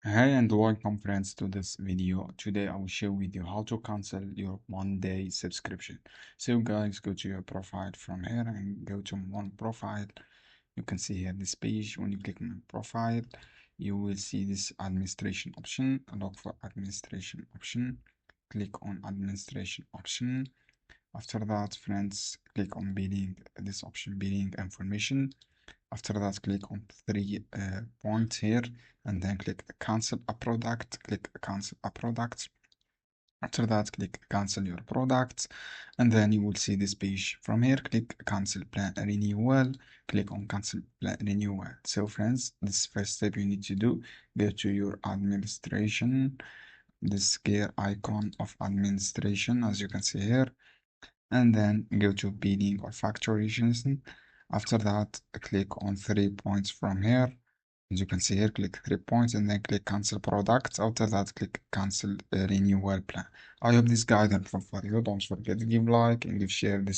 Hey and welcome friends to this video. Today I will share with you how to cancel your 1 day subscription. So guys, go to your profile from here and go to one profile. You can see here this page. When you click on profile, you will see this administration option. Look for administration option. Click on administration option. After that, friends, click on billing, this option billing information. After that, click on three points here and then click cancel a product. Click cancel a product. After that, click cancel your products and then you will see this page. From here, click cancel plan renewal. Click on cancel plan renewal. So friends, this first step you need to do, go to your administration, this gear icon of administration as you can see here, and then go to billing or factory reason. After that, click on 3 points from here. As you can see here, click 3 points and then click cancel products. After that, click cancel renewal plan. I hope this guide helpful for you. Don't forget to give like and give share this.